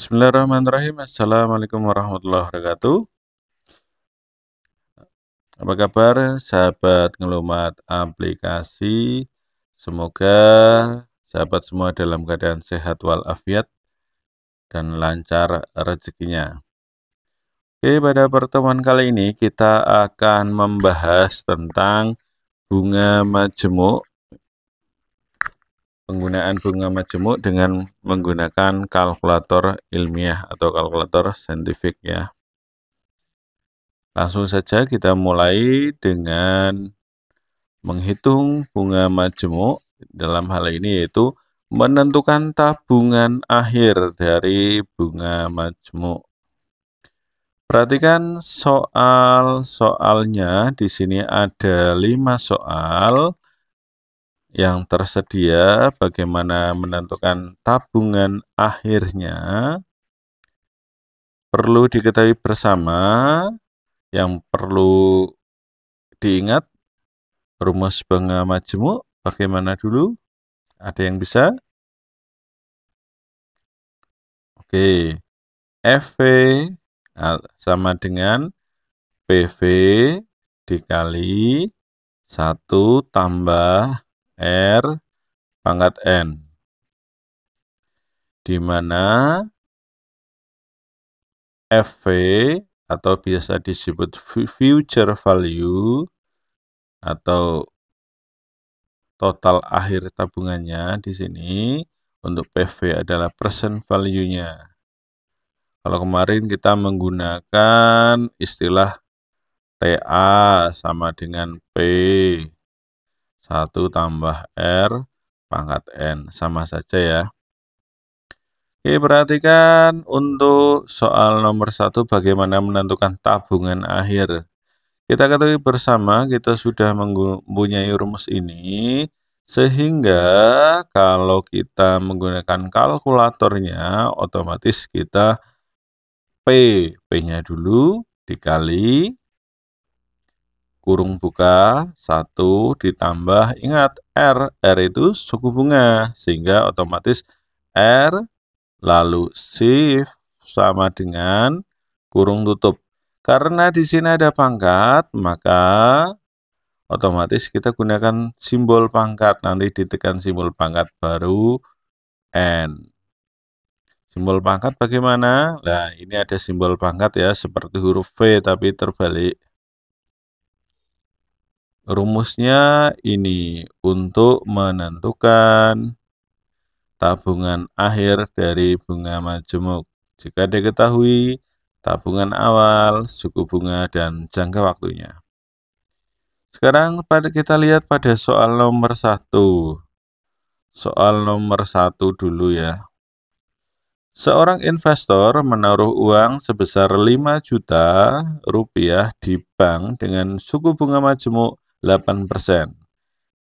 Bismillahirrahmanirrahim. Assalamualaikum warahmatullahi wabarakatuh. Apa kabar sahabat ngelumat aplikasi? Semoga sahabat semua dalam keadaan sehat walafiat dan lancar rezekinya. Oke, pada pertemuan kali ini kita akan membahas tentang bunga majemuk, penggunaan bunga majemuk dengan menggunakan kalkulator ilmiah atau kalkulator saintifik ya. Langsung saja kita mulai dengan menghitung bunga majemuk, dalam hal ini yaitu menentukan tabungan akhir dari bunga majemuk. Perhatikan soal-soalnya, di sini ada 5 soal yang tersedia. Bagaimana menentukan tabungan akhirnya? Perlu diketahui bersama, yang perlu diingat, rumus bunga majemuk bagaimana dulu? Ada yang bisa? Oke, FV sama dengan PV dikali 1 tambah R pangkat N, di mana FV atau biasa disebut future value atau total akhir tabungannya di sini. Untuk PV adalah present value-nya. Kalau kemarin kita menggunakan istilah TA sama dengan P 1 tambah R pangkat N, sama saja ya. Oke, perhatikan untuk soal nomor 1, bagaimana menentukan tabungan akhir. Kita ketahui bersama, kita sudah mempunyai rumus ini, sehingga kalau kita menggunakan kalkulatornya, otomatis kita P-nya dulu dikali kurung buka 1 ditambah, ingat R itu suku bunga, sehingga otomatis R lalu shift sama dengan kurung tutup. Karena di sini ada pangkat, maka otomatis kita gunakan simbol pangkat. Nanti ditekan simbol pangkat baru N. Simbol pangkat bagaimana? Nah, ini ada simbol pangkat ya, seperti huruf V tapi terbalik. Rumusnya ini untuk menentukan tabungan akhir dari bunga majemuk. Jika diketahui tabungan awal, suku bunga, dan jangka waktunya. Sekarang kita lihat pada soal nomor 1. Soal nomor 1 dulu ya. Seorang investor menaruh uang sebesar 5 juta rupiah di bank dengan suku bunga majemuk 8%.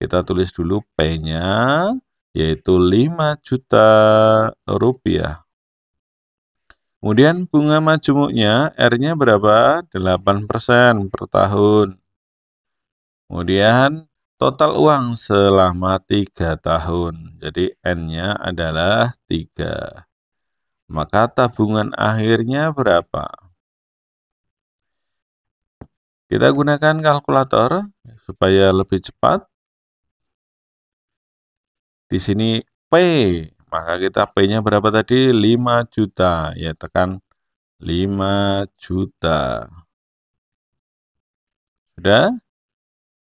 Kita tulis dulu P-nya, yaitu 5 juta rupiah. Kemudian bunga majemuknya, R-nya berapa? 8% per tahun. Kemudian total uang selama 3 tahun. Jadi N-nya adalah 3. Maka tabungan akhirnya berapa? Kita gunakan kalkulator supaya lebih cepat. Di sini P, maka kita P-nya berapa tadi? 5 juta. Ya, tekan 5 juta. Sudah?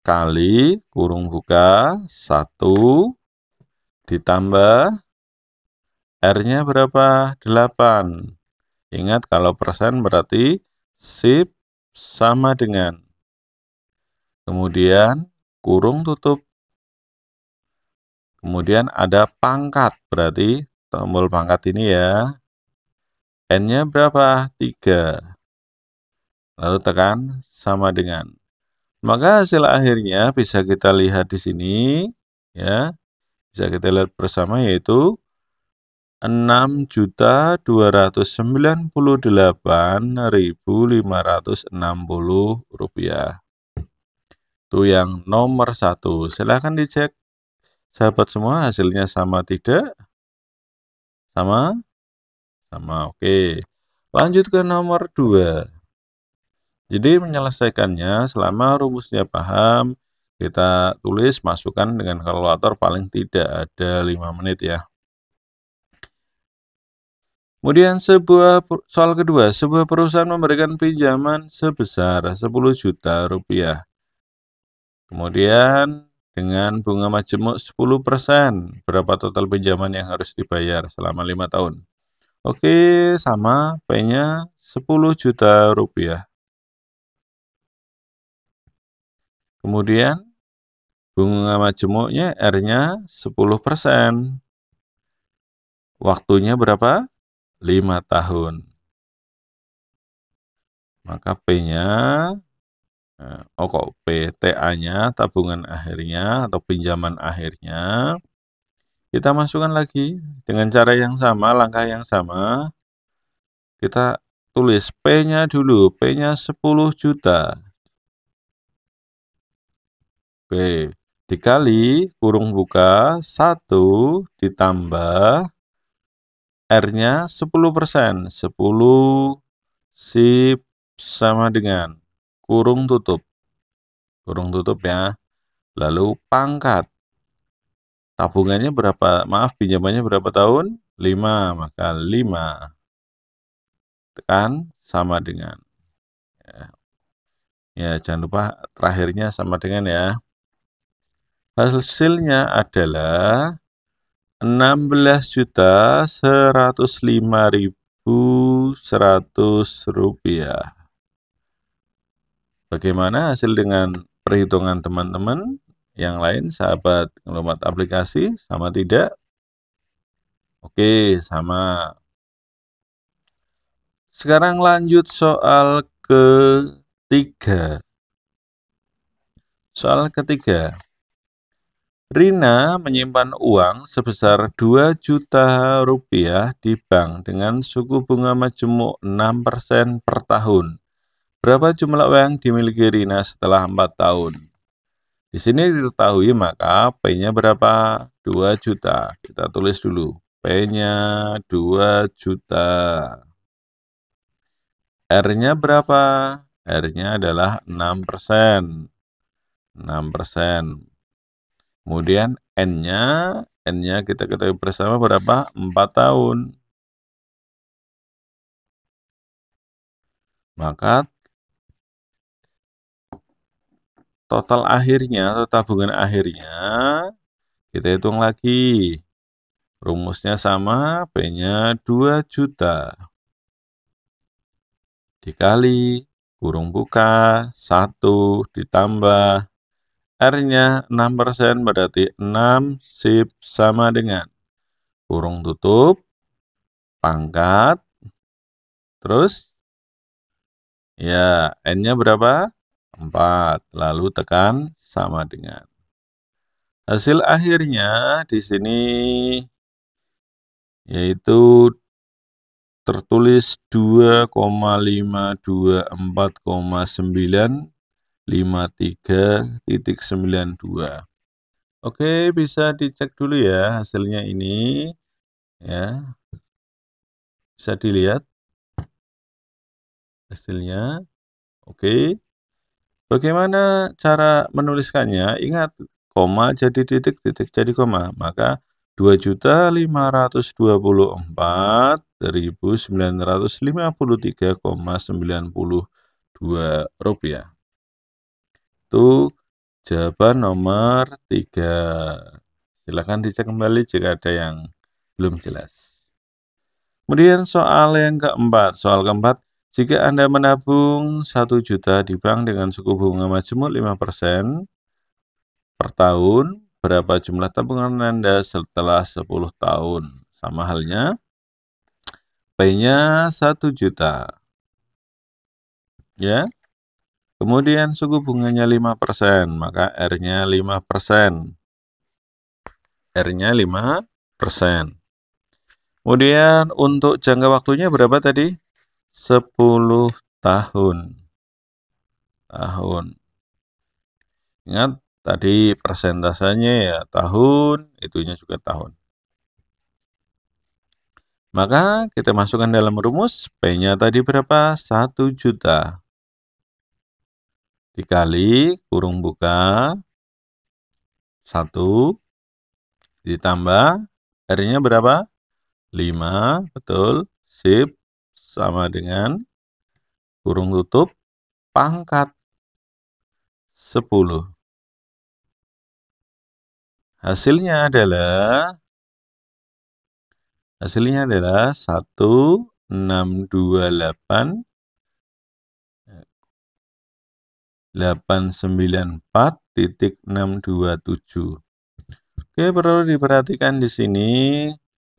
Kali kurung buka 1 ditambah R-nya berapa? 8. Ingat kalau persen berarti shift sama dengan. Kemudian kurung tutup. Kemudian ada pangkat, berarti tombol pangkat ini ya. N-nya berapa? 3. Lalu tekan sama dengan. Maka hasil akhirnya bisa kita lihat di sini ya. Bisa kita lihat bersama, yaitu 6.298.560 rupiah. Itu yang nomor 1. Silahkan dicek sahabat semua, hasilnya sama tidak? Sama? Sama, oke. Lanjut ke nomor 2. Jadi menyelesaikannya selama rumusnya paham, kita tulis, masukkan dengan kalkulator paling tidak ada 5 menit ya. Kemudian soal kedua, sebuah perusahaan memberikan pinjaman sebesar 10 juta rupiah. Kemudian dengan bunga majemuk 10%, berapa total pinjaman yang harus dibayar selama 5 tahun? Oke, sama, P-nya 10 juta rupiah. Kemudian bunga majemuknya R-nya 10%. Waktunya berapa? 5 tahun. Maka P-nya, kok P, TA-nya, tabungan akhirnya atau pinjaman akhirnya, kita masukkan lagi dengan cara yang sama, langkah yang sama. Kita tulis P-nya dulu, P-nya 10 juta. P dikali kurung buka 1 ditambah R-nya 10%. 10 sip sama dengan kurung tutup. Kurung tutup ya. Lalu pangkat. Tabungannya berapa? Maaf, pinjamannya berapa tahun? 5. Maka 5. Tekan sama dengan. Ya, jangan lupa terakhirnya sama dengan ya. Hasilnya adalah 16.105.100 rupiah. Bagaimana hasil dengan perhitungan teman-teman yang lain, sahabat pengelola aplikasi, sama tidak? Oke, sama. Sekarang lanjut soal ketiga. Soal ketiga. Rina menyimpan uang sebesar 2 juta rupiah di bank dengan suku bunga majemuk 6% per tahun. Berapa jumlah uang dimiliki Rina setelah 4 tahun? Di sini diketahui maka P-nya berapa? 2 juta. Kita tulis dulu. P-nya 2 juta. R-nya berapa? R-nya adalah 6%. 6%. Kemudian N-nya kita ketahui bersama berapa? 4 tahun. Maka total akhirnya atau tabungan akhirnya kita hitung lagi. Rumusnya sama, P-nya 2 juta. Dikali kurung buka 1 ditambah R-nya 6%, berarti 6 sip sama dengan kurung tutup, pangkat, terus ya N-nya berapa? 4, lalu tekan sama dengan. Hasil akhirnya di sini yaitu tertulis 2,524,953.92. Oke, bisa dicek dulu ya hasilnya ini, ya. Bisa dilihat hasilnya. Oke. Bagaimana cara menuliskannya? Ingat, koma jadi titik, titik jadi koma. Maka 2.524.953,92 rupiah. Itu jawaban nomor 3. Silakan dicek kembali jika ada yang belum jelas. Kemudian soal yang keempat. Soal keempat, jika Anda menabung 1 juta di bank dengan suku bunga majemuk 5% per tahun, berapa jumlah tabungan Anda setelah 10 tahun? Sama halnya, P-nya 1 juta. Ya. Kemudian suku bunganya 5%, maka R-nya 5%. R-nya 5%. Kemudian untuk jangka waktunya berapa tadi? 10 tahun. Ingat, tadi persentasenya ya tahun, itunya juga tahun. Maka kita masukkan dalam rumus, P-nya tadi berapa? 1 juta. Dalam rumus, P-nya tadi berapa? 1 juta. Dikali, kurung buka, 1, ditambah, R-nya berapa? 5, betul, sip, sama dengan, kurung tutup, pangkat 10. Hasilnya adalah 1628,894,627. Oke, perlu diperhatikan di sini.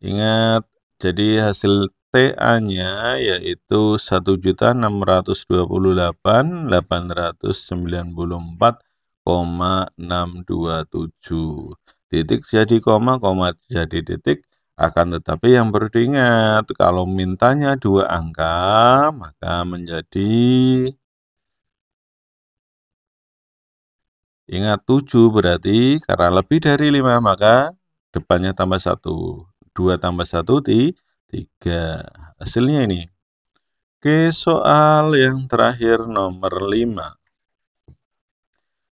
Ingat, jadi hasil TA-nya yaitu 1.628.994,627. Titik jadi koma jadi titik. Akan tetapi yang perlu diingat, kalau mintanya 2 angka, maka menjadi, ingat 7 berarti karena lebih dari 5 maka depannya tambah 1. 2 tambah 1 3. Hasilnya ini. Oke, soal yang terakhir nomor 5.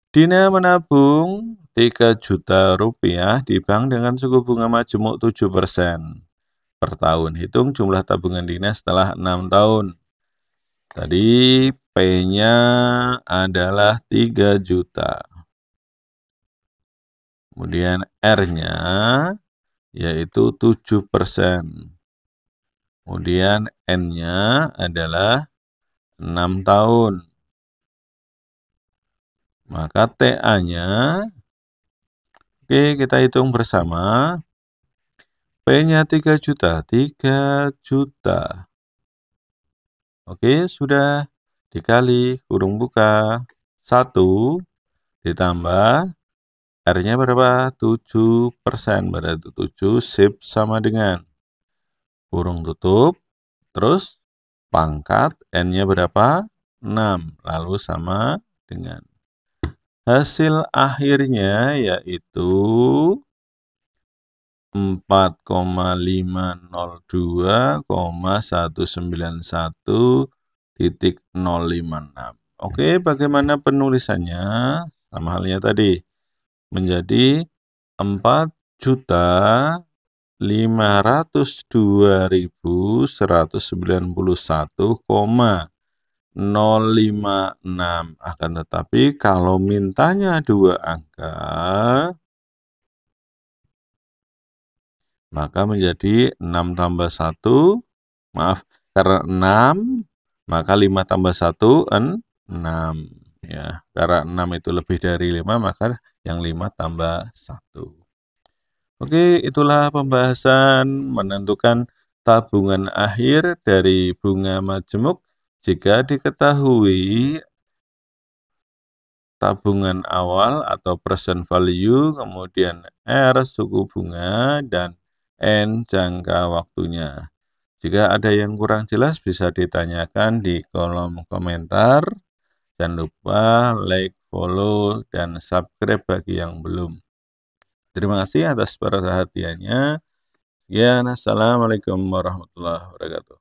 Dina menabung 3 juta rupiah di bank dengan suku bunga majemuk 7% per tahun. Hitung jumlah tabungan Dina setelah 6 tahun. Tadi P-nya adalah 3 juta. Kemudian R-nya yaitu 7%. Kemudian N-nya adalah 6 tahun. Maka TA-nya, oke, kita hitung bersama. P-nya 3 juta. 3 juta. Oke, sudah. Dikali, kurung buka. 1 ditambah. R-nya berapa? 7%. Berarti 7, sip, sama dengan, kurung tutup. Terus pangkat N-nya berapa? 6. Lalu sama dengan. Hasil akhirnya yaitu 4,502,191,056. Oke, bagaimana penulisannya? Sama halnya tadi. Menjadi 4.502.191,056. Akan tetapi kalau mintanya 2 angka, maka menjadi 6 tambah 1, maaf, karena 6, maka 5 tambah 1, 6. Ya, karena 6 itu lebih dari 5, maka yang 5 tambah 1. Oke, itulah pembahasan menentukan tabungan akhir dari bunga majemuk. Jika diketahui tabungan awal atau present value, kemudian R suku bunga, dan N jangka waktunya. Jika ada yang kurang jelas bisa ditanyakan di kolom komentar. Jangan lupa like, follow, dan subscribe bagi yang belum. Terima kasih atas perhatiannya. Sekian, assalamualaikum warahmatullahi wabarakatuh.